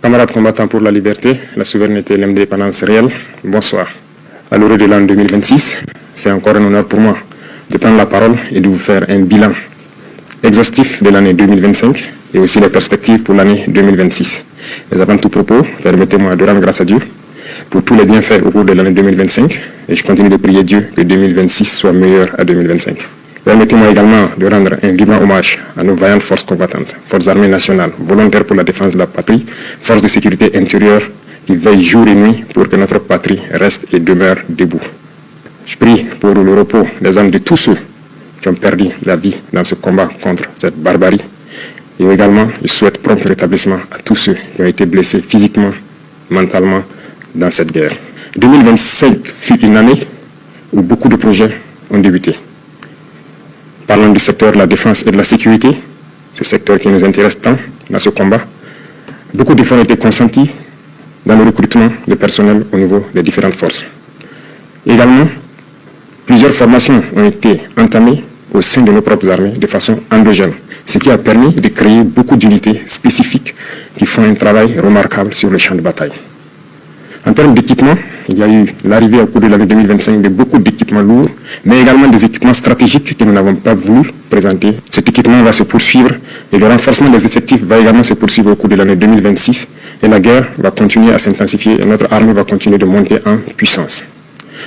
Camarades combattants pour la liberté, la souveraineté et l'indépendance réelle, bonsoir. À l'orée de l'an 2026, c'est encore un honneur pour moi de prendre la parole et de vous faire un bilan exhaustif de l'année 2025 et aussi les perspectives pour l'année 2026. Mais avant tout propos, permettez-moi de rendre grâce à Dieu pour tous les bienfaits au cours de l'année 2025 et je continue de prier Dieu que 2026 soit meilleur à 2025. Permettez-moi également de rendre un vivant hommage à nos vaillantes forces combattantes, forces armées nationales, volontaires pour la défense de la patrie, forces de sécurité intérieure qui veillent jour et nuit pour que notre patrie reste et demeure debout. Je prie pour le repos des âmes de tous ceux qui ont perdu la vie dans ce combat contre cette barbarie. Et également, je souhaite prompt rétablissement à tous ceux qui ont été blessés physiquement, mentalement dans cette guerre. 2025 fut une année où beaucoup de projets ont débuté. Parlons du secteur de la défense et de la sécurité, ce secteur qui nous intéresse tant dans ce combat. Beaucoup d'efforts ont été consentis dans le recrutement de personnel au niveau des différentes forces. Également, plusieurs formations ont été entamées au sein de nos propres armées de façon endogène, ce qui a permis de créer beaucoup d'unités spécifiques qui font un travail remarquable sur le champ de bataille. En termes d'équipement, il y a eu l'arrivée au cours de l'année 2025 de beaucoup d'équipements lourds, mais également des équipements stratégiques que nous n'avons pas voulu présenter. Cet équipement va se poursuivre et le renforcement des effectifs va également se poursuivre au cours de l'année 2026 et la guerre va continuer à s'intensifier et notre armée va continuer de monter en puissance.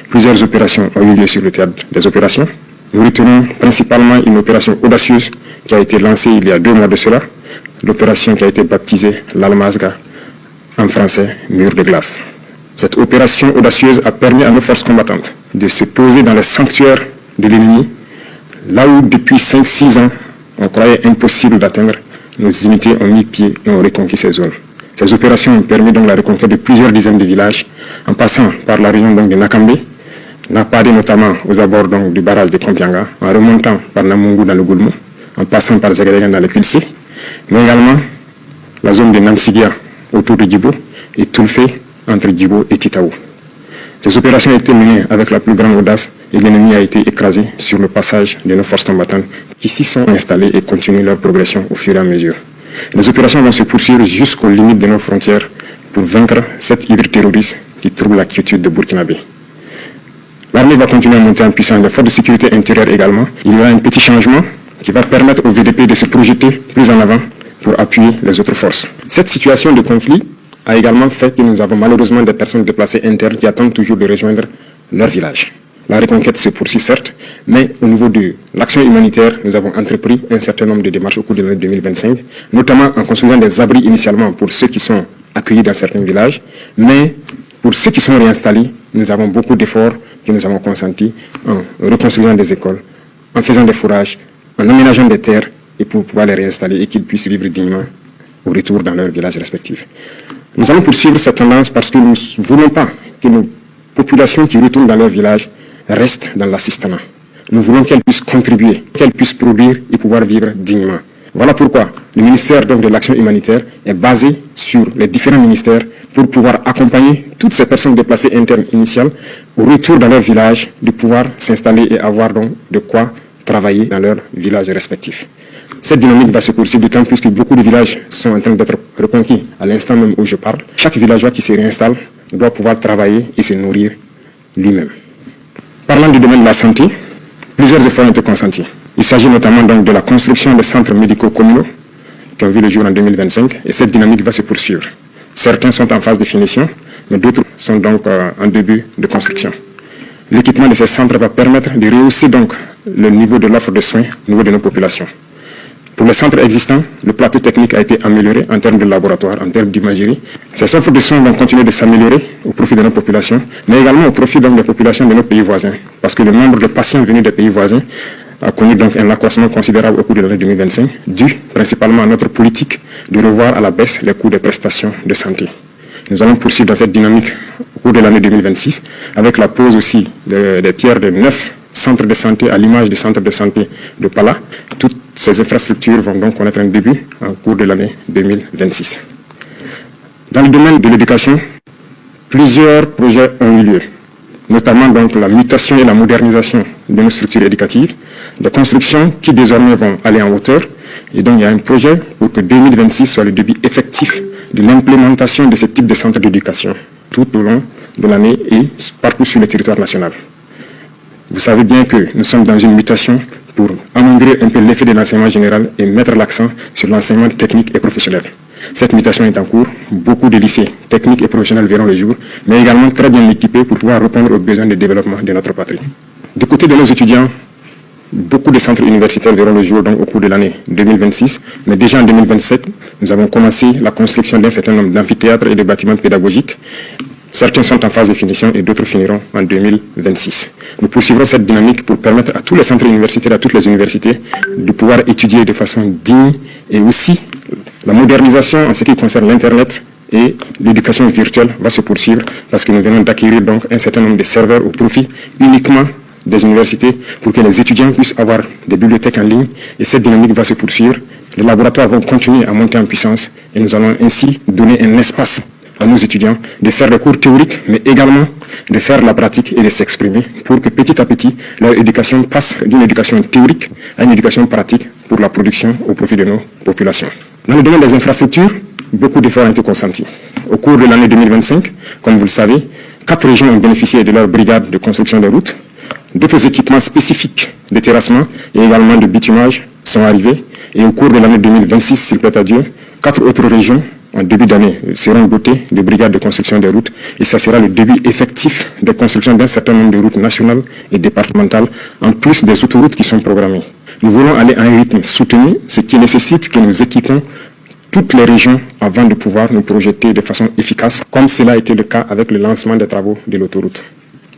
Plusieurs opérations ont eu lieu sur le théâtre des opérations. Nous retenons principalement une opération audacieuse qui a été lancée il y a 2 mois de cela, l'opération qui a été baptisée l'Almazga, en français mur de glace. Cette opération audacieuse a permis à nos forces combattantes de se poser dans les sanctuaires de l'ennemi, là où depuis 5-6 ans, on croyait impossible d'atteindre, nos unités ont mis pied et ont reconquis ces zones. Ces opérations ont permis donc la reconquête de plusieurs dizaines de villages, en passant par la région donc de Nakambe, Napade notamment aux abords donc du barrage de Kompianga, en remontant par Namungu dans le Goulmou, en passant par Zagadegan dans le Pilsé, mais également la zone de Namsigia autour de Djibo et Toulfé entre Djibo et Titaou. Ces opérations ont été menées avec la plus grande audace et l'ennemi a été écrasé sur le passage de nos forces combattantes qui s'y sont installées et continuent leur progression au fur et à mesure. Les opérations vont se poursuivre jusqu'aux limites de nos frontières pour vaincre cette hydre terroriste qui trouble la quiétude de Burkinabé. L'armée va continuer à monter en puissance, les forces de sécurité intérieure également. Il y aura un petit changement qui va permettre au VDP de se projeter plus en avant pour appuyer les autres forces. Cette situation de conflit a également fait que nous avons malheureusement des personnes déplacées internes qui attendent toujours de rejoindre leur village. La reconquête se poursuit certes, mais au niveau de l'action humanitaire, nous avons entrepris un certain nombre de démarches au cours de l'année 2025, notamment en construisant des abris initialement pour ceux qui sont accueillis dans certains villages, mais pour ceux qui sont réinstallés, nous avons beaucoup d'efforts que nous avons consentis en reconstruisant des écoles, en faisant des fourrages, en aménageant des terres et pour pouvoir les réinstaller et qu'ils puissent vivre dignement au retour dans leurs villages respectifs. Nous allons poursuivre cette tendance parce que nous ne voulons pas que nos populations qui retournent dans leur village restent dans l'assistanat. Nous voulons qu'elles puissent contribuer, qu'elles puissent produire et pouvoir vivre dignement. Voilà pourquoi le ministère donc, de l'Action humanitaire est basé sur les différents ministères pour pouvoir accompagner toutes ces personnes déplacées internes initiales au retour dans leur village, de pouvoir s'installer et avoir donc de quoi travailler dans leurs villages respectifs. Cette dynamique va se poursuivre d'autant plus que beaucoup de villages sont en train d'être reconquis à l'instant même où je parle. Chaque villageois qui se réinstalle doit pouvoir travailler et se nourrir lui-même. Parlant du domaine de la santé, plusieurs efforts ont été consentis. Il s'agit notamment donc de la construction des centres médicaux communaux qui ont vu le jour en 2025 et cette dynamique va se poursuivre. Certains sont en phase de finition, mais d'autres sont donc en début de construction. L'équipement de ces centres va permettre de rehausser donc le niveau de l'offre de soins au niveau de nos populations. Pour les centres existants, le plateau technique a été amélioré en termes de laboratoire, en termes d'imagerie. Ces offres de soins vont continuer de s'améliorer au profit de nos populations, mais également au profit donc, des populations de nos pays voisins, parce que le nombre de patients venus des pays voisins a connu donc un accroissement considérable au cours de l'année 2025, dû principalement à notre politique de revoir à la baisse les coûts des prestations de santé. Nous allons poursuivre dans cette dynamique au cours de l'année 2026, avec la pose aussi des pierres de 9 centres de santé à l'image du centre de santé de Pala. Toutes ces infrastructures vont donc connaître un début au cours de l'année 2026. Dans le domaine de l'éducation, plusieurs projets ont eu lieu. notamment donc la mutation et la modernisation de nos structures éducatives, des constructions qui désormais vont aller en hauteur. Et donc il y a un projet pour que 2026 soit le début effectif de l'implémentation de ce type de centres d'éducation tout au long de l'année et partout sur le territoire national. Vous savez bien que nous sommes dans une mutation pour amoindrir un peu l'effet de l'enseignement général et mettre l'accent sur l'enseignement technique et professionnel. Cette mutation est en cours. Beaucoup de lycées techniques et professionnels verront le jour, mais également très bien équipés pour pouvoir répondre aux besoins de développement de notre patrie. Du côté de nos étudiants, beaucoup de centres universitaires verront le jour donc, au cours de l'année 2026, mais déjà en 2027, nous avons commencé la construction d'un certain nombre d'amphithéâtres et de bâtiments pédagogiques. Certains sont en phase de finition et d'autres finiront en 2026. Nous poursuivrons cette dynamique pour permettre à tous les centres universitaires, à toutes les universités, de pouvoir étudier de façon digne et aussi la modernisation en ce qui concerne l'Internet et l'éducation virtuelle va se poursuivre parce que nous venons d'acquérir donc un certain nombre de serveurs au profit uniquement des universités pour que les étudiants puissent avoir des bibliothèques en ligne et cette dynamique va se poursuivre. Les laboratoires vont continuer à monter en puissance et nous allons ainsi donner un espace à nos étudiants de faire des cours théoriques, mais également de faire la pratique et de s'exprimer pour que petit à petit, leur éducation passe d'une éducation théorique à une éducation pratique pour la production au profit de nos populations. Dans le domaine des infrastructures, beaucoup d'efforts ont été consentis. Au cours de l'année 2025, comme vous le savez, 4 régions ont bénéficié de leur brigade de construction de routes. D'autres équipements spécifiques de terrassement et également de bitumage sont arrivés. Et au cours de l'année 2026, s'il plaît à Dieu, 4 autres régions en début d'année seront dotées de brigades de construction des routes et ça sera le début effectif de construction d'un certain nombre de routes nationales et départementales en plus des autoroutes qui sont programmées. Nous voulons aller à un rythme soutenu, ce qui nécessite que nous équipons toutes les régions avant de pouvoir nous projeter de façon efficace, comme cela a été le cas avec le lancement des travaux de l'autoroute.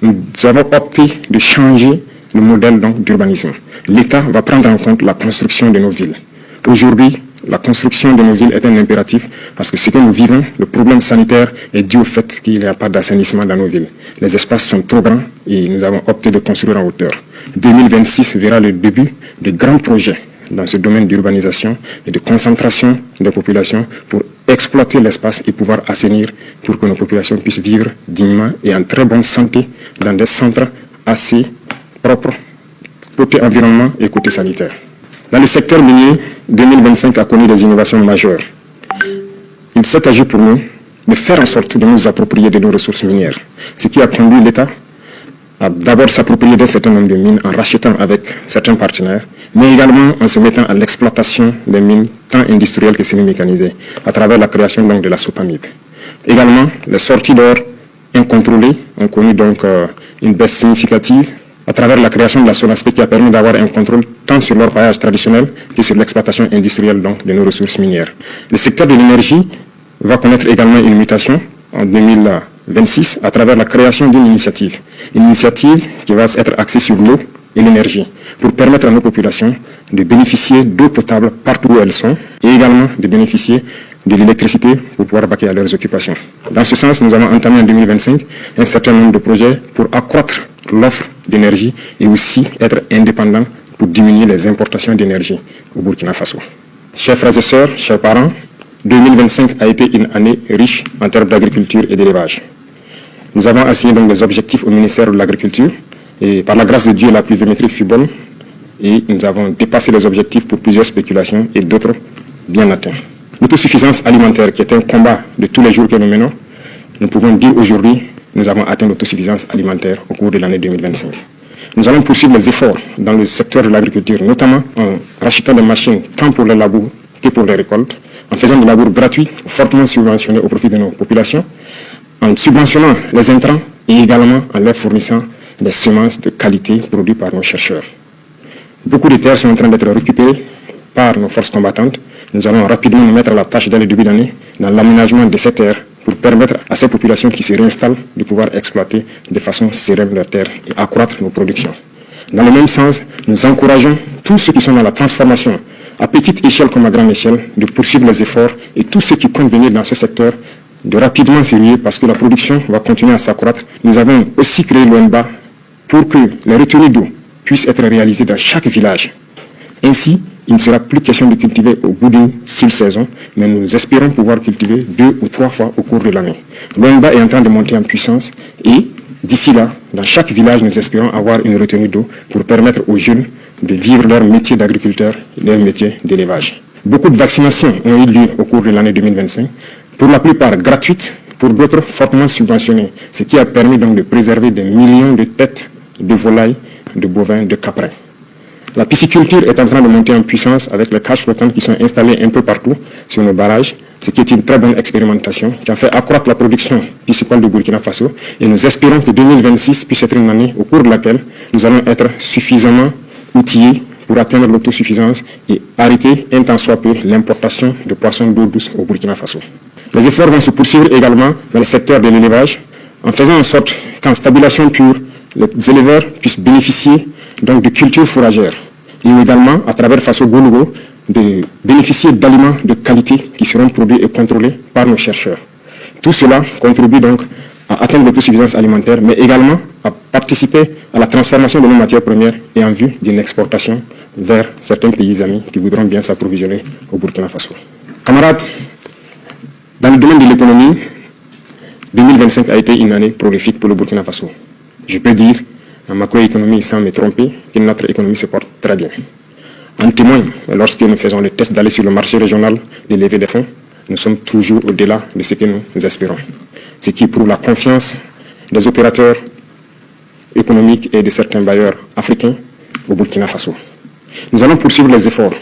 Nous avons opté de changer le modèle d'urbanisme. L'État va prendre en compte la construction de nos villes. Aujourd'hui, la construction de nos villes est un impératif parce que ce que nous vivons, le problème sanitaire est dû au fait qu'il n'y a pas d'assainissement dans nos villes. Les espaces sont trop grands et nous avons opté de construire en hauteur. 2026 verra le début de grands projets dans ce domaine d'urbanisation et de concentration des populations pour exploiter l'espace et pouvoir assainir pour que nos populations puissent vivre dignement et en très bonne santé dans des centres assez propres côté environnement et côté sanitaire. Dans le secteur minier, 2025 a connu des innovations majeures. Il s'est agi pour nous de faire en sorte de nous approprier de nos ressources minières, ce qui a conduit l'État à d'abord s'approprier d'un certain nombre de mines en rachetant avec certains partenaires, mais également en se mettant à l'exploitation des mines tant industrielles que semi-mécanisées, à travers la création donc, de la SOPAMIB. Également, les sorties d'or incontrôlées ont connu donc une baisse significative à travers la création de la SONASPE qui a permis d'avoir un contrôle tant sur l'orpaillage traditionnel que sur l'exploitation industrielle donc, de nos ressources minières. Le secteur de l'énergie va connaître également une mutation en 2026 à travers la création d'une initiative. Une initiative qui va être axée sur l'eau et l'énergie pour permettre à nos populations de bénéficier d'eau potable partout où elles sont et également de bénéficier de l'électricité pour pouvoir vaquer à leurs occupations. Dans ce sens, nous avons entamé en 2025 un certain nombre de projets pour accroître l'offre d'énergie et aussi être indépendant pour diminuer les importations d'énergie au Burkina Faso. Chers frères et sœurs, chers parents, 2025 a été une année riche en termes d'agriculture et d'élevage. Nous avons assigné donc des objectifs au ministère de l'Agriculture et par la grâce de Dieu, la pluviométrie fut bonne et nous avons dépassé les objectifs pour plusieurs spéculations et d'autres bien atteints. L'autosuffisance alimentaire, qui est un combat de tous les jours que nous menons, nous pouvons dire aujourd'hui nous avons atteint l'autosuffisance alimentaire au cours de l'année 2025. Nous allons poursuivre les efforts dans le secteur de l'agriculture, notamment en rachetant des machines tant pour les labours que pour les récoltes, en faisant des labours gratuits, fortement subventionnés au profit de nos populations, en subventionnant les intrants et également en leur fournissant des semences de qualité produites par nos chercheurs. Beaucoup de terres sont en train d'être récupérées par nos forces combattantes. Nous allons rapidement nous mettre à la tâche dès le début d'année dans l'aménagement de ces terres pour permettre à ces populations qui se réinstallent de pouvoir exploiter de façon sereine leurs terres et accroître nos productions. Dans le même sens, nous encourageons tous ceux qui sont dans la transformation, à petite échelle comme à grande échelle, de poursuivre les efforts et tous ceux qui comptent venir dans ce secteur de rapidement s'y lier parce que la production va continuer à s'accroître. Nous avons aussi créé l'ONBA pour que les retenues d'eau puissent être réalisées dans chaque village. Ainsi, il ne sera plus question de cultiver au bout d'une seule saison, mais nous espérons pouvoir cultiver 2 ou 3 fois au cours de l'année. L'ONBA est en train de monter en puissance et d'ici là, Dans chaque village, nous espérons avoir une retenue d'eau pour permettre aux jeunes de vivre leur métier d'agriculteur et leur métier d'élevage. Beaucoup de vaccinations ont eu lieu au cours de l'année 2025, pour la plupart gratuites, pour d'autres fortement subventionnées, ce qui a permis donc de préserver des millions de têtes de volailles, de bovins, de caprins. La pisciculture est en train de monter en puissance avec les cages flottantes qui sont installées un peu partout sur nos barrages, ce qui est une très bonne expérimentation qui a fait accroître la production piscicole de Burkina Faso. Et nous espérons que 2026 puisse être une année au cours de laquelle nous allons être suffisamment outillés pour atteindre l'autosuffisance et arrêter un tant soit peu l'importation de poissons d'eau douce au Burkina Faso. Les efforts vont se poursuivre également dans le secteur de l'élevage en faisant en sorte qu'en stabulation pure, les éleveurs puissent bénéficier donc de cultures fourragères et également, à travers Faso Goulougo, de bénéficier d'aliments de qualité qui seront produits et contrôlés par nos chercheurs. Tout cela contribue donc à atteindre l'autosuffisance alimentaire, mais également à participer à la transformation de nos matières premières et en vue d'une exportation vers certains pays amis qui voudront bien s'approvisionner au Burkina Faso. Camarades, dans le domaine de l'économie, 2025 a été une année prolifique pour le Burkina Faso. Je peux dire, en macroéconomie, sans me tromper, que notre économie se porte très bien. En témoigne, lorsque nous faisons le test d'aller sur le marché régional de levée des fonds, nous sommes toujours au-delà de ce que nous espérons. Ce qui prouve la confiance des opérateurs économiques et de certains bailleurs africains au Burkina Faso. Nous allons poursuivre les efforts,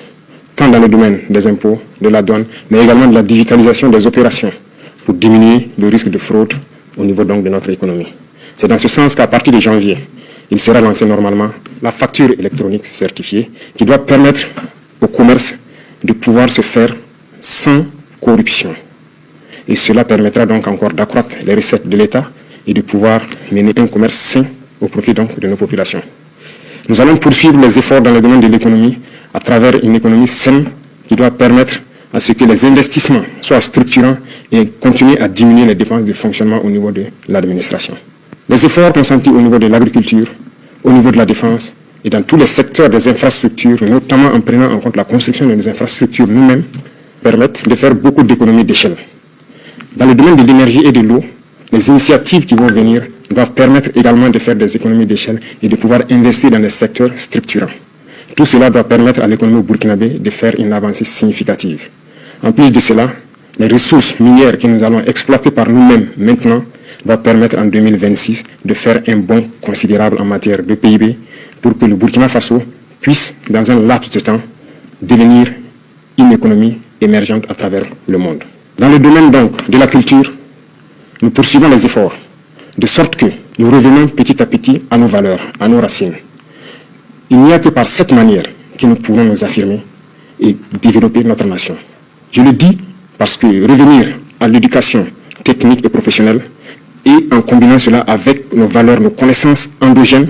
tant dans le domaine des impôts, de la douane, mais également de la digitalisation des opérations pour diminuer le risque de fraude au niveau donc de notre économie. C'est dans ce sens qu'à partir de janvier, il sera lancé normalement la facture électronique certifiée qui doit permettre au commerce de pouvoir se faire sans corruption. Et cela permettra donc encore d'accroître les recettes de l'État et de pouvoir mener un commerce sain au profit donc de nos populations. Nous allons poursuivre les efforts dans le domaine de l'économie à travers une économie saine qui doit permettre à ce que les investissements soient structurants et continuer à diminuer les dépenses de fonctionnement au niveau de l'administration. Les efforts consentis au niveau de l'agriculture, au niveau de la défense et dans tous les secteurs des infrastructures, notamment en prenant en compte la construction de nos infrastructures nous-mêmes, permettent de faire beaucoup d'économies d'échelle. Dans le domaine de l'énergie et de l'eau, les initiatives qui vont venir doivent permettre également de faire des économies d'échelle et de pouvoir investir dans des secteurs structurants. Tout cela doit permettre à l'économie burkinabé de faire une avancée significative. En plus de cela, les ressources minières que nous allons exploiter par nous-mêmes maintenant va permettre en 2026 de faire un bond considérable en matière de PIB pour que le Burkina Faso puisse, dans un laps de temps, devenir une économie émergente à travers le monde. Dans le domaine donc de la culture, nous poursuivons les efforts, de sorte que nous revenons petit à petit à nos valeurs, à nos racines. Il n'y a que par cette manière que nous pourrons nous affirmer et développer notre nation. Je le dis parce que revenir à l'éducation technique et professionnelle et en combinant cela avec nos valeurs, nos connaissances endogènes,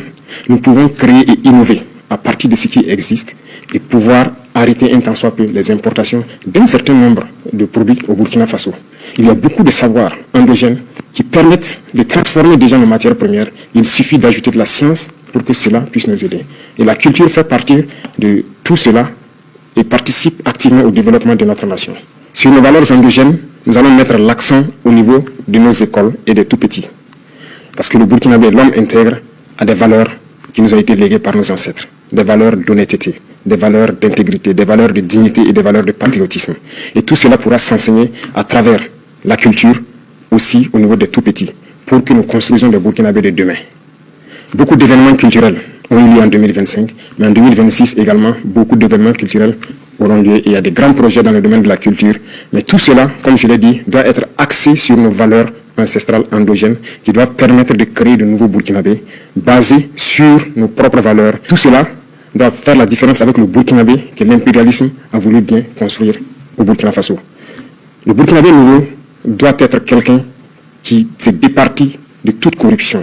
nous pouvons créer et innover à partir de ce qui existe et pouvoir arrêter un tant soit peu les importations d'un certain nombre de produits au Burkina Faso. Il y a beaucoup de savoirs endogènes qui permettent de transformer déjà nos matières premières. Il suffit d'ajouter de la science pour que cela puisse nous aider. Et la culture fait partie de tout cela et participe activement au développement de notre nation. Sur nos valeurs endogènes, nous allons mettre l'accent au niveau de nos écoles et des tout-petits. Parce que le Burkinabé, l'homme intègre, a des valeurs qui nous ont été léguées par nos ancêtres. Des valeurs d'honnêteté, des valeurs d'intégrité, des valeurs de dignité et des valeurs de patriotisme. Et tout cela pourra s'enseigner à travers la culture, aussi au niveau des tout-petits, pour que nous construisions des Burkinabés de demain. Beaucoup d'événements culturels ont eu lieu en 2025, mais en 2026 également, beaucoup d'événements culturels auront lieu. Il y a des grands projets dans le domaine de la culture, mais tout cela, comme je l'ai dit, doit être axé sur nos valeurs ancestrales endogènes qui doivent permettre de créer de nouveaux Burkinabés basés sur nos propres valeurs. Tout cela doit faire la différence avec le Burkinabé que l'impérialisme a voulu bien construire au Burkina Faso. Le Burkinabé nouveau doit être quelqu'un qui se départit de toute corruption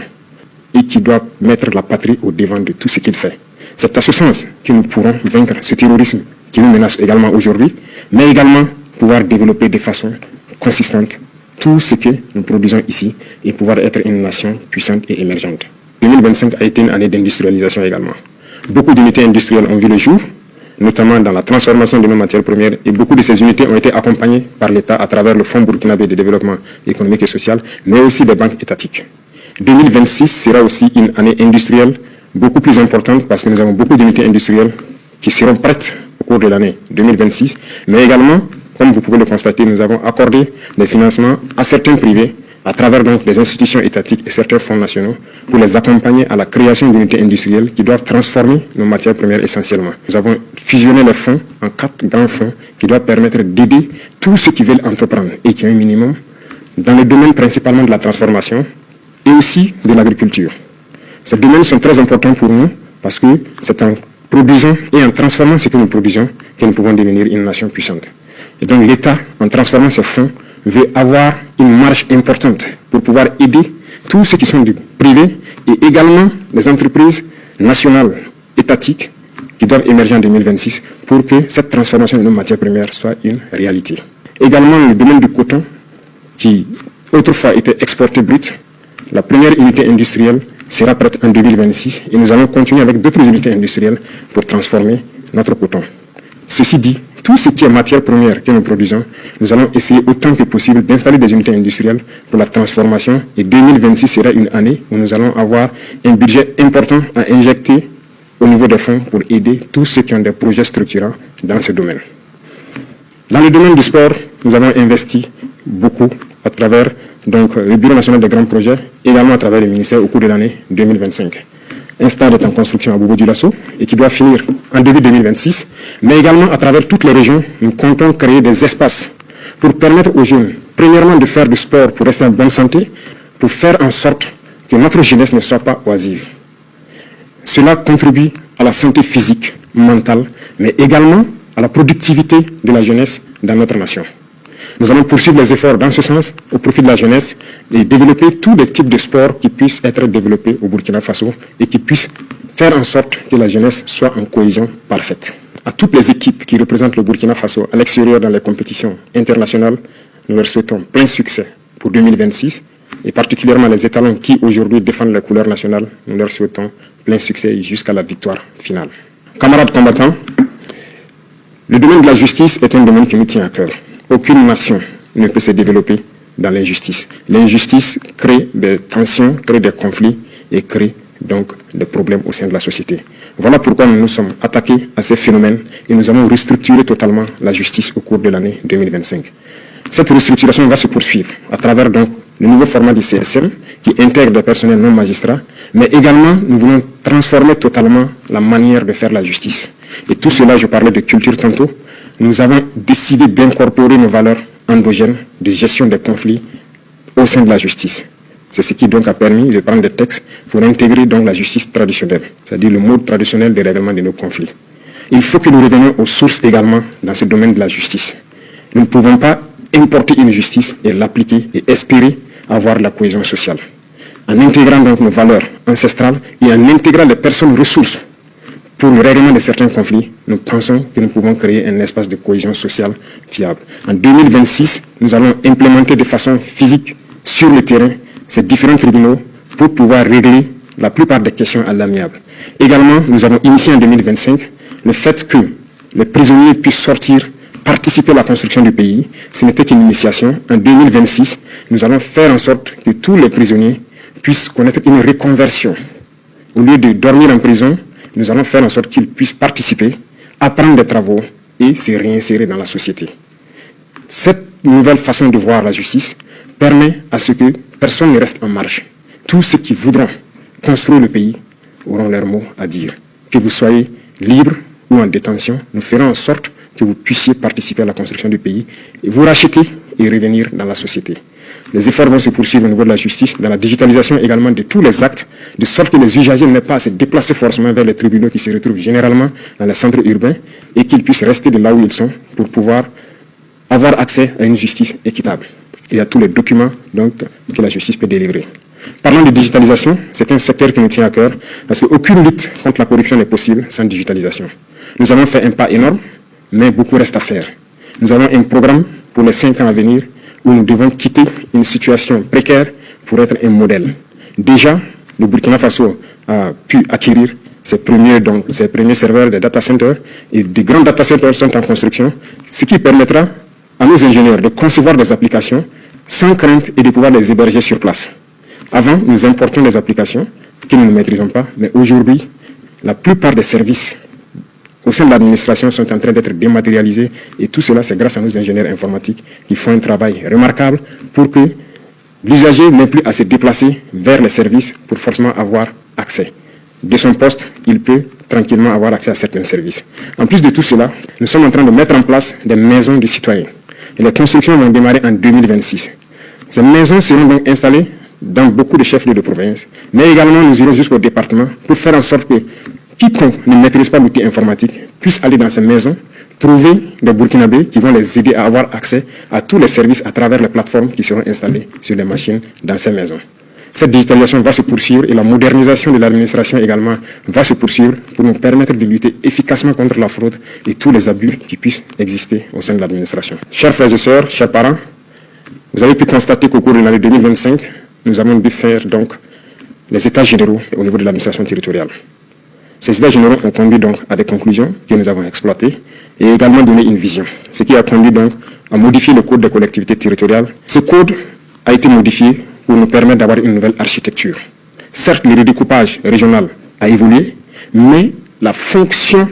et qui doit mettre la patrie au devant de tout ce qu'il fait. C'est à ce sens que nous pourrons vaincre ce terrorisme qui nous menace également aujourd'hui, mais également pouvoir développer de façon consistante tout ce que nous produisons ici et pouvoir être une nation puissante et émergente. 2025 a été une année d'industrialisation également. Beaucoup d'unités industrielles ont vu le jour, notamment dans la transformation de nos matières premières, et beaucoup de ces unités ont été accompagnées par l'État à travers le Fonds burkinabé de développement économique et social, mais aussi des banques étatiques. 2026 sera aussi une année industrielle beaucoup plus importante parce que nous avons beaucoup d'unités industrielles qui seront prêtes au cours de l'année 2026. Mais également, comme vous pouvez le constater, nous avons accordé des financements à certains privés à travers donc les institutions étatiques et certains fonds nationaux pour les accompagner à la création d'unités industrielles qui doivent transformer nos matières premières essentiellement. Nous avons fusionné les fonds en 4 grands fonds qui doivent permettre d'aider tous ceux qui veulent entreprendre et qui ont un minimum dans le domaine principalement de la transformation et aussi de l'agriculture. Ces domaines sont très importants pour nous parce que c'est en produisant et en transformant ce que nous produisons que nous pouvons devenir une nation puissante. Et donc l'État, en transformant ces fonds, veut avoir une marge importante pour pouvoir aider tous ceux qui sont du privé et également les entreprises nationales, étatiques, qui doivent émerger en 2026 pour que cette transformation de nos matières premières soit une réalité. Également, le domaine du coton, qui autrefois était exporté brut, la première unité industrielle sera prête en 2026 et nous allons continuer avec d'autres unités industrielles pour transformer notre coton. Ceci dit, tout ce qui est matière première que nous produisons, nous allons essayer autant que possible d'installer des unités industrielles pour la transformation et 2026 sera une année où nous allons avoir un budget important à injecter au niveau des fonds pour aider tous ceux qui ont des projets structurants dans ce domaine. Dans le domaine du sport, nous avons investi beaucoup à travers donc, le Bureau national des grands projets, également à travers le ministère au cours de l'année 2025. Un stade est en construction à Bobo-Dioulasso et qui doit finir en début 2026, mais également à travers toutes les régions, nous comptons créer des espaces pour permettre aux jeunes, premièrement, de faire du sport pour rester en bonne santé, pour faire en sorte que notre jeunesse ne soit pas oisive. Cela contribue à la santé physique, mentale, mais également à la productivité de la jeunesse dans notre nation. Nous allons poursuivre les efforts dans ce sens au profit de la jeunesse et développer tous les types de sports qui puissent être développés au Burkina Faso et qui puissent faire en sorte que la jeunesse soit en cohésion parfaite. À toutes les équipes qui représentent le Burkina Faso à l'extérieur dans les compétitions internationales, nous leur souhaitons plein succès pour 2026 et particulièrement les étalons qui aujourd'hui défendent les couleurs nationales, nous leur souhaitons plein succès jusqu'à la victoire finale. Camarades combattants, le domaine de la justice est un domaine qui nous tient à cœur. Aucune nation ne peut se développer dans l'injustice. L'injustice crée des tensions, crée des conflits et crée donc des problèmes au sein de la société. Voilà pourquoi nous nous sommes attaqués à ces phénomènes et nous allons restructurer totalement la justice au cours de l'année 2025. Cette restructuration va se poursuivre à travers donc le nouveau format du CSM qui intègre des personnels non magistrats, mais également nous voulons transformer totalement la manière de faire la justice. Et tout cela, je parlais de culture tantôt, nous avons décidé d'incorporer nos valeurs endogènes de gestion des conflits au sein de la justice. C'est ce qui donc a permis de prendre des textes pour intégrer donc la justice traditionnelle, c'est-à-dire le mode traditionnel de règlement de nos conflits. Il faut que nous revenions aux sources également dans ce domaine de la justice. Nous ne pouvons pas importer une justice et l'appliquer et espérer avoir la cohésion sociale. En intégrant donc nos valeurs ancestrales et en intégrant les personnes ressources pour le règlement de certains conflits, nous pensons que nous pouvons créer un espace de cohésion sociale fiable. En 2026, nous allons implémenter de façon physique sur le terrain ces différents tribunaux pour pouvoir régler la plupart des questions à l'amiable. Également, nous avons initié en 2025 le fait que les prisonniers puissent sortir, participer à la construction du pays. Ce n'était qu'une initiation. En 2026, nous allons faire en sorte que tous les prisonniers puissent connaître une reconversion. Au lieu de dormir en prison, nous allons faire en sorte qu'ils puissent participer, apprendre des travaux et se réinsérer dans la société. Cette nouvelle façon de voir la justice permet à ce que personne ne reste en marge. Tous ceux qui voudront construire le pays auront leur mot à dire. Que vous soyez libre ou en détention, nous ferons en sorte que vous puissiez participer à la construction du pays, et vous racheter et revenir dans la société. Les efforts vont se poursuivre au niveau de la justice, dans la digitalisation également de tous les actes, de sorte que les usagers n'aient pas à se déplacer forcément vers les tribunaux qui se retrouvent généralement dans les centres urbains et qu'ils puissent rester de là où ils sont pour pouvoir avoir accès à une justice équitable. Il y a tous les documents donc, que la justice peut délivrer. Parlant de digitalisation, c'est un secteur qui nous tient à cœur parce qu'aucune lutte contre la corruption n'est possible sans digitalisation. Nous avons fait un pas énorme, mais beaucoup reste à faire. Nous avons un programme pour les 5 ans à venir où nous devons quitter une situation précaire pour être un modèle. Déjà, le Burkina Faso a pu acquérir ses premiers serveurs des data centers et des grands data centers sont en construction, ce qui permettra à nos ingénieurs de concevoir des applications sans crainte et de pouvoir les héberger sur place. Avant, nous importions des applications que nous ne maîtrisons pas, mais aujourd'hui, la plupart des services au sein de l'administration sont en train d'être dématérialisés et tout cela, c'est grâce à nos ingénieurs informatiques qui font un travail remarquable pour que l'usager n'ait plus à se déplacer vers les services pour forcément avoir accès. De son poste, il peut tranquillement avoir accès à certains services. En plus de tout cela, nous sommes en train de mettre en place des maisons de citoyens. Et les constructions vont démarrer en 2026. Ces maisons seront donc installées dans beaucoup de chefs-lieux de province, mais également nous irons jusqu'au département pour faire en sorte que quiconque ne maîtrise pas l'outil informatique puisse aller dans ces maisons, trouver des Burkinabés qui vont les aider à avoir accès à tous les services à travers les plateformes qui seront installées sur les machines dans ces maisons. Cette digitalisation va se poursuivre et la modernisation de l'administration également va se poursuivre pour nous permettre de lutter efficacement contre la fraude et tous les abus qui puissent exister au sein de l'administration. Chers frères et sœurs, chers parents, vous avez pu constater qu'au cours de l'année 2025, nous avons dû faire donc les états généraux au niveau de l'administration territoriale. Ces états généraux ont conduit donc à des conclusions que nous avons exploitées et également donné une vision, ce qui a conduit donc à modifier le code des collectivités territoriales. Ce code a été modifié pour nous permettre d'avoir une nouvelle architecture. Certes, le redécoupage régional a évolué, mais la fonction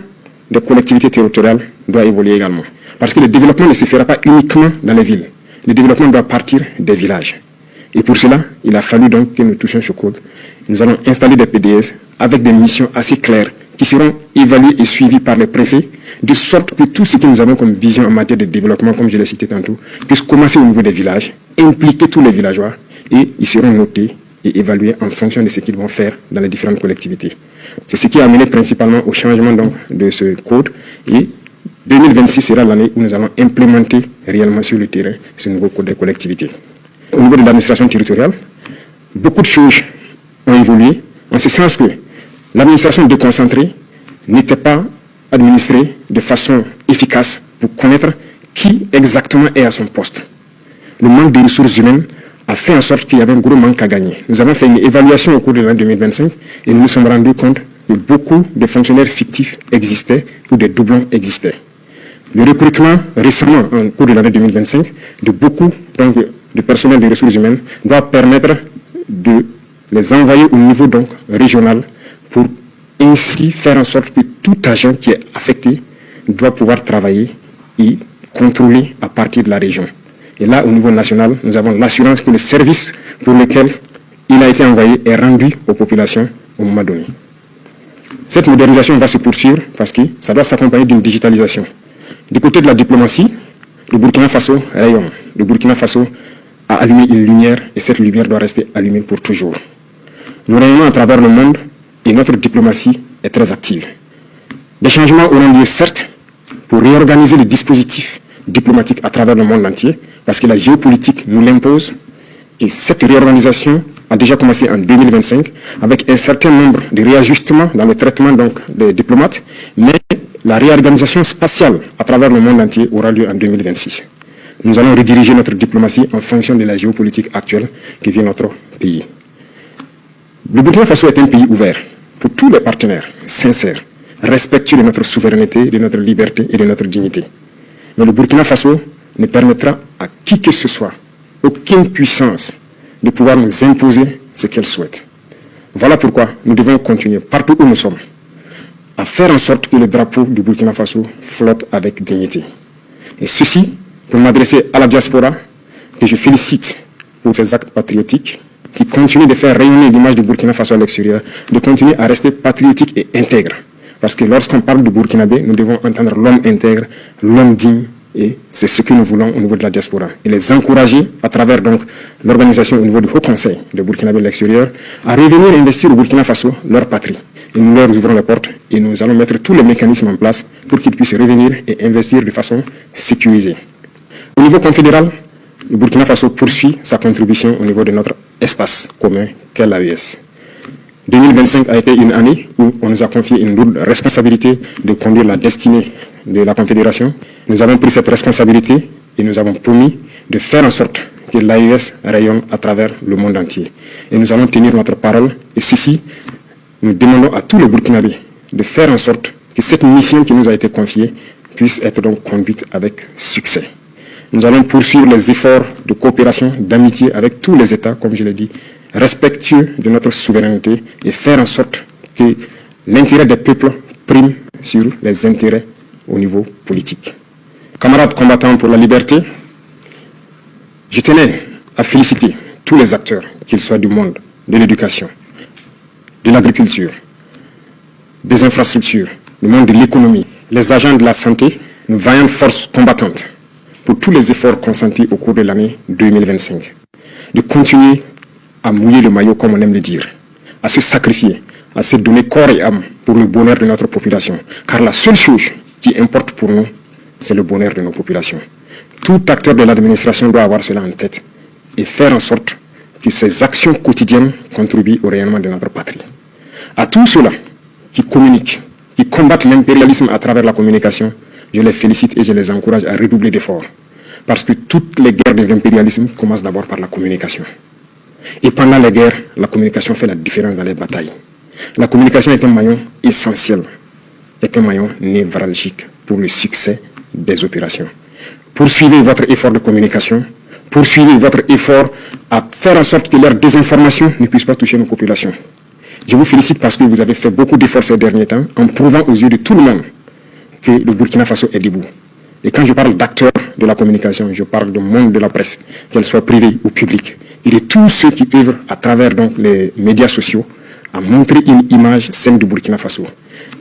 des collectivités territoriales doit évoluer également. Parce que le développement ne se fera pas uniquement dans les villes. Le développement doit partir des villages. Et pour cela, il a fallu donc que nous touchions ce code. Nous allons installer des PDS avec des missions assez claires qui seront évaluées et suivies par les préfets, de sorte que tout ce que nous avons comme vision en matière de développement, comme je l'ai cité tantôt, puisse commencer au niveau des villages, impliquer tous les villageois, et ils seront notés et évalués en fonction de ce qu'ils vont faire dans les différentes collectivités. C'est ce qui a amené principalement au changement donc de ce code, et 2026 sera l'année où nous allons implémenter réellement sur le terrain ce nouveau code des collectivités. Au niveau de l'administration territoriale, beaucoup de choses ont évolué, en ce sens que l'administration déconcentrée n'était pas administrée de façon efficace pour connaître qui exactement est à son poste. Le manque de ressources humaines a fait en sorte qu'il y avait un gros manque à gagner. Nous avons fait une évaluation au cours de l'année 2025 et nous nous sommes rendus compte que beaucoup de fonctionnaires fictifs existaient ou des doublons existaient. Le recrutement récemment, au cours de l'année 2025, de beaucoup de personnel des ressources humaines doit permettre de les envoyer au niveau donc régional pour ainsi faire en sorte que tout agent qui est affecté doit pouvoir travailler et contrôler à partir de la région. Et là, au niveau national, nous avons l'assurance que le service pour lequel il a été envoyé est rendu aux populations au moment donné. Cette modernisation va se poursuivre parce que ça doit s'accompagner d'une digitalisation. Du côté de la diplomatie, le Burkina Faso rayonne. Le Burkina Faso a allumé une lumière et cette lumière doit rester allumée pour toujours. Nous rayonnons à travers le monde et notre diplomatie est très active. Des changements auront lieu certes pour réorganiser le dispositif diplomatique à travers le monde entier parce que la géopolitique nous l'impose et cette réorganisation a déjà commencé en 2025 avec un certain nombre de réajustements dans le traitement donc, des diplomates, mais la réorganisation spatiale à travers le monde entier aura lieu en 2026. Nous allons rediriger notre diplomatie en fonction de la géopolitique actuelle qui vient notre pays. Le Burkina Faso est un pays ouvert pour tous les partenaires, sincères, respectueux de notre souveraineté, de notre liberté et de notre dignité. Mais le Burkina Faso ne permettra à qui que ce soit, aucune puissance, de pouvoir nous imposer ce qu'elle souhaite. Voilà pourquoi nous devons continuer, partout où nous sommes, à faire en sorte que le drapeau du Burkina Faso flotte avec dignité. Et ceci, pour m'adresser à la diaspora, que je félicite pour ces actes patriotiques, qui continuent de faire rayonner l'image du Burkina Faso à l'extérieur, de continuer à rester patriotique et intègre. Parce que lorsqu'on parle du Burkinabé, nous devons entendre l'homme intègre, l'homme digne, et c'est ce que nous voulons au niveau de la diaspora. Et les encourager à travers donc l'organisation au niveau du Haut Conseil de Burkinabé de l'extérieur à revenir investir au Burkina Faso, leur patrie. Et nous leur ouvrons les portes et nous allons mettre tous les mécanismes en place pour qu'ils puissent revenir et investir de façon sécurisée. Au niveau confédéral, le Burkina Faso poursuit sa contribution au niveau de notre espace commun qu'est l'AES. 2025 a été une année où on nous a confié une lourde responsabilité de conduire la destinée de la Confédération. Nous avons pris cette responsabilité et nous avons promis de faire en sorte que l'AES rayonne à travers le monde entier. Et nous allons tenir notre parole. Et ceci, nous demandons à tous les Burkinabés de faire en sorte que cette mission qui nous a été confiée puisse être donc conduite avec succès. Nous allons poursuivre les efforts de coopération, d'amitié avec tous les États, comme je l'ai dit, respectueux de notre souveraineté et faire en sorte que l'intérêt des peuples prime sur les intérêts au niveau politique. Camarades combattants pour la liberté, je tenais à féliciter tous les acteurs, qu'ils soient du monde de l'éducation, de l'agriculture, des infrastructures, du monde de l'économie, les agents de la santé, nos vaillantes forces combattantes, pour tous les efforts consentis au cours de l'année 2025. De continuer à mouiller le maillot, comme on aime le dire, à se sacrifier, à se donner corps et âme pour le bonheur de notre population. Car la seule chose qui importe pour nous, c'est le bonheur de nos populations. Tout acteur de l'administration doit avoir cela en tête et faire en sorte que ces actions quotidiennes contribuent au rayonnement de notre patrie. À tous ceux-là qui communiquent, qui combattent l'impérialisme à travers la communication, je les félicite et je les encourage à redoubler d'efforts. Parce que toutes les guerres de l'impérialisme commencent d'abord par la communication. Et pendant les guerres, la communication fait la différence dans les batailles. La communication est un maillon essentiel, est un maillon névralgique pour le succès des opérations. Poursuivez votre effort de communication, poursuivez votre effort à faire en sorte que leur désinformation ne puisse pas toucher nos populations. Je vous félicite parce que vous avez fait beaucoup d'efforts ces derniers temps en prouvant aux yeux de tout le monde que le Burkina Faso est debout. Et quand je parle d'acteurs de la communication, je parle du monde de la presse, qu'elle soit privée ou publique, et de tous ceux qui œuvrent à travers donc les médias sociaux à montrer une image saine du Burkina Faso.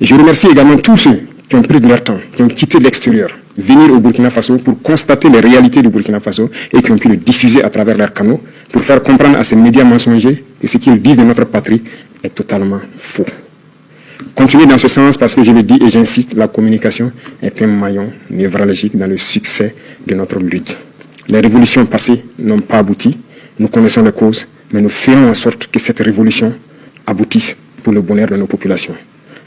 Et je remercie également tous ceux qui ont pris de leur temps, qui ont quitté l'extérieur, venir au Burkina Faso pour constater les réalités du Burkina Faso et qui ont pu le diffuser à travers leurs canaux pour faire comprendre à ces médias mensongers que ce qu'ils disent de notre patrie est totalement faux. Continuez dans ce sens parce que je le dis et j'insiste, la communication est un maillon névralgique dans le succès de notre lutte. Les révolutions passées n'ont pas abouti, nous connaissons les causes, mais nous ferons en sorte que cette révolution aboutisse pour le bonheur de nos populations.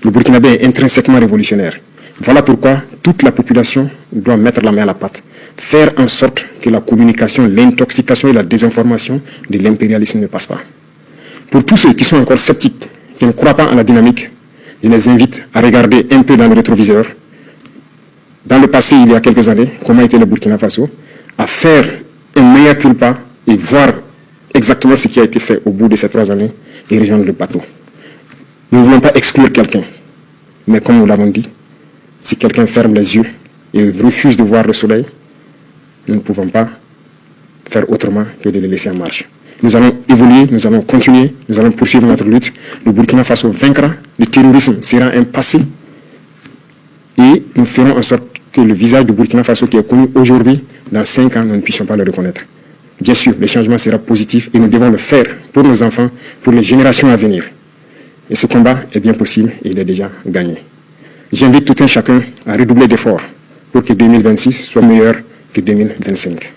Le Burkinabé est intrinsèquement révolutionnaire. Voilà pourquoi toute la population doit mettre la main à la pâte, faire en sorte que la communication, l'intoxication et la désinformation de l'impérialisme ne passent pas. Pour tous ceux qui sont encore sceptiques, qui ne croient pas en la dynamique, je les invite à regarder un peu dans le rétroviseur, dans le passé, il y a quelques années, comment était le Burkina Faso, à faire un meilleur culpa et voir exactement ce qui a été fait au bout de ces 3 années et rejoindre le bateau. Nous ne voulons pas exclure quelqu'un, mais comme nous l'avons dit, si quelqu'un ferme les yeux et refuse de voir le soleil, nous ne pouvons pas faire autrement que de le laisser en marche. Nous allons évoluer, nous allons continuer, nous allons poursuivre notre lutte. Le Burkina Faso vaincra, le terrorisme sera un passé et nous ferons en sorte que le visage du Burkina Faso qui est connu aujourd'hui, dans 5 ans, nous ne puissions pas le reconnaître. Bien sûr, le changement sera positif et nous devons le faire pour nos enfants, pour les générations à venir. Et ce combat est bien possible et il est déjà gagné. J'invite tout un chacun à redoubler d'efforts pour que 2026 soit meilleur que 2025.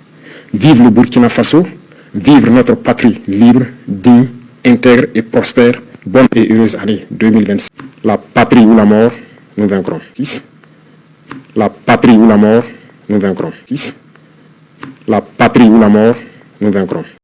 Vive le Burkina Faso, vive notre patrie libre, digne, intègre et prospère. Bonne et heureuse année 2026. La patrie ou la mort, nous vaincrons. 6. La patrie ou la mort, nous vaincrons. 6. La patrie ou la mort, nous vaincrons.